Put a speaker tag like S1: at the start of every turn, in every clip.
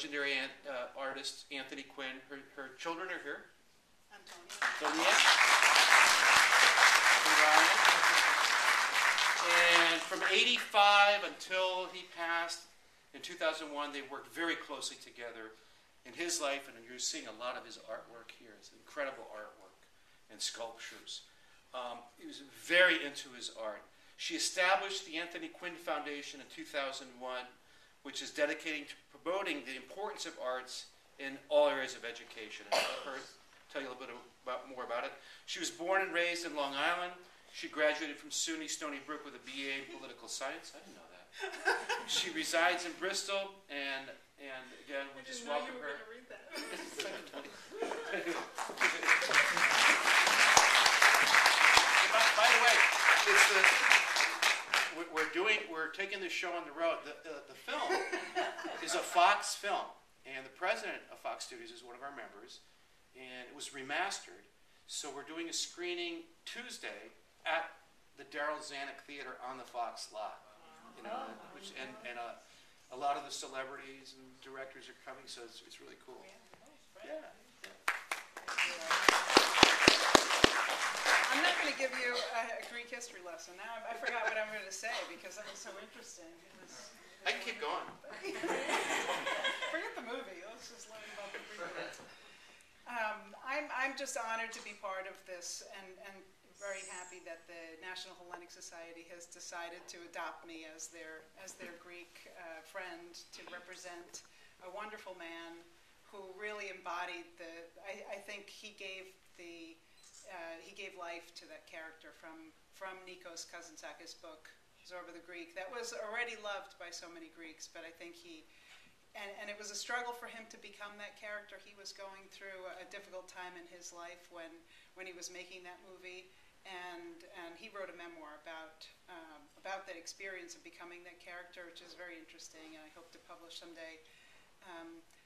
S1: legendary artist, Anthony Quinn. Her children are here.
S2: Antonia.
S1: And from 85 until he passed in 2001, they worked very closely together in his life, and you're seeing a lot of his artwork here. It's incredible artwork and sculptures. He was very into his art. She established the Anthony Quinn Foundation in 2001, which is dedicating to promoting the importance of arts in all areas of education. And I'll let her tell you a little bit more about it. She was born and raised in Long Island. She graduated from SUNY Stony Brook with a BA in political science. I didn't know that. She resides in Bristol, and again, we just welcome her.
S2: Read that.
S1: By the way, we're taking this show on the road. The film is a Fox film, and the president of Fox Studios is one of our members, and it was remastered. So we're doing a screening Tuesday at the Daryl Zanuck Theater on the Fox lot. You know, a lot of the celebrities and directors are coming, so it's really cool. Yeah.
S2: I'm not going to give you a Greek history lesson. Now I forgot what I'm going to say because that was so interesting.
S1: I can keep going.
S2: Forget the movie. Let's just learn about the Greek. I'm just honored to be part of this and very happy that the National Hellenic Society has decided to adopt me as their Greek friend to represent a wonderful man who really embodied I think he gave life to that character from Nikos Kazantzakis' book, Zorba the Greek, that was already loved by so many Greeks, but I think and it was a struggle for him to become that character. He was going through a difficult time in his life when he was making that movie, and he wrote a memoir about that experience of becoming that character, which is very interesting, and I hope to publish someday.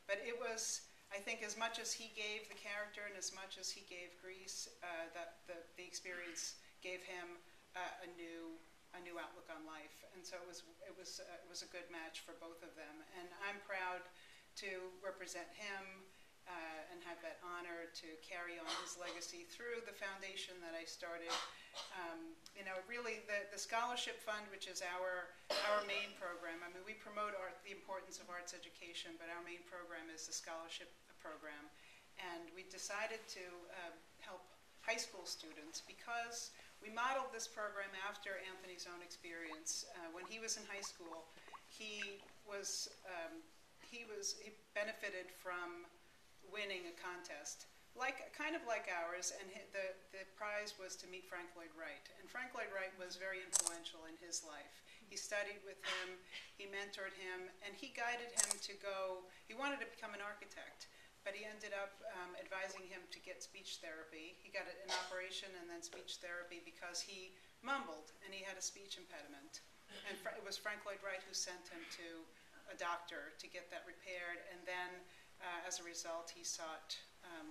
S2: But it was, I think, as much as he gave the character and as much as he gave Greece, that the experience gave him a new outlook on life, and so it was a good match for both of them. And I'm proud to represent him and have that honor to carry on his legacy through the foundation that I started. You know, really the scholarship fund, which is our main program. I mean, we promote the importance of arts education, but our main program is the scholarship program, and we decided to help high school students because we modeled this program after Anthony's own experience. When he was in high school, he benefited from winning a contest, kind of like ours, and the prize was to meet Frank Lloyd Wright. And Frank Lloyd Wright was very influential in his life. He studied with him, he mentored him, and he guided him to go. He wanted to become an architect, but he ended up advising him to get speech therapy. He got an operation and then speech therapy because he mumbled and he had a speech impediment. And it was Frank Lloyd Wright who sent him to a doctor to get that repaired. And then, as a result, he sought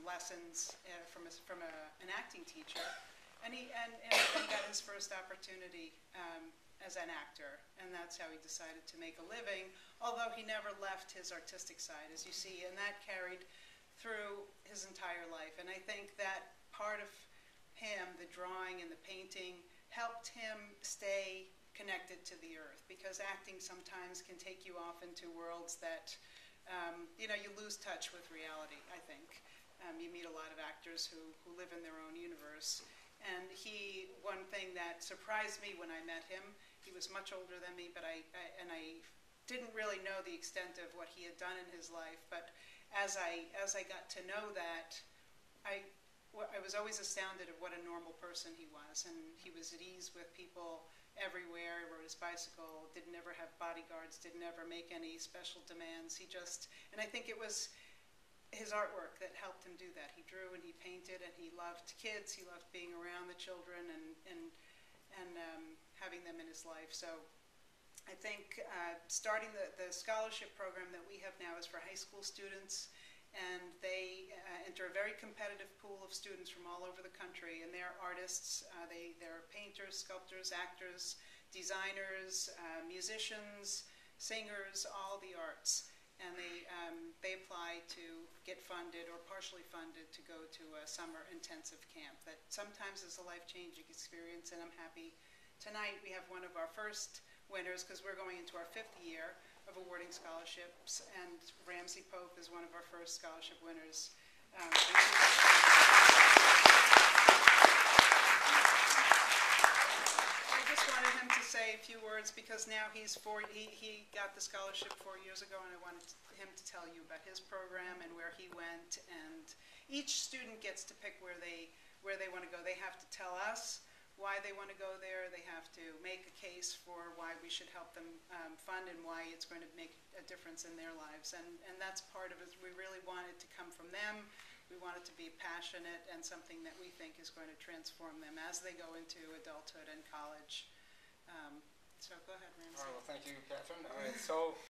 S2: lessons from an acting teacher. And he got his first opportunity as an actor. And that's how he decided to make a living, although he never left his artistic side, as you see. And that carried through his entire life. And I think that part of him, the drawing and the painting, helped him stay connected to the earth, because acting sometimes can take you off into worlds that, you lose touch with reality, I think. You meet a lot of actors who live in their own universe. And one thing that surprised me when I met him, he was much older than me, but I didn't really know the extent of what he had done in his life. But as I got to know that, I was always astounded at what a normal person he was. And he was at ease with people everywhere, rode his bicycle, didn't ever have bodyguards, didn't ever make any special demands. And I think it was his artwork that helped him do that. He drew and he painted, and he loved kids. He loved being around the children and having them in his life. So I think starting the scholarship program that we have now is for high school students, and they enter a very competitive pool of students from all over the country, and they're artists. They're painters, sculptors, actors, designers, musicians, singers, all the arts. and they apply to get funded or partially funded to go to a summer intensive camp that sometimes is a life-changing experience. And I'm happy tonight we have one of our first winners, because we're going into our 5th year of awarding scholarships, and Ramsey Pope is one of our first scholarship winners. I just wanted him to say a few words, because now he got the scholarship 4 years ago, and I wanted him to tell you about his program and where he went. And each student gets to pick where they want to go. They have to tell us why they want to go there. They have to make a case for why we should help them fund, and why it's going to make a difference in their lives. And that's part of it. We really want it to come from them. We want it to be passionate and something that we think is going to transform them as they go into adulthood and college. So go ahead, Ramsey.
S3: All right, well, thank you, Catherine. All right, so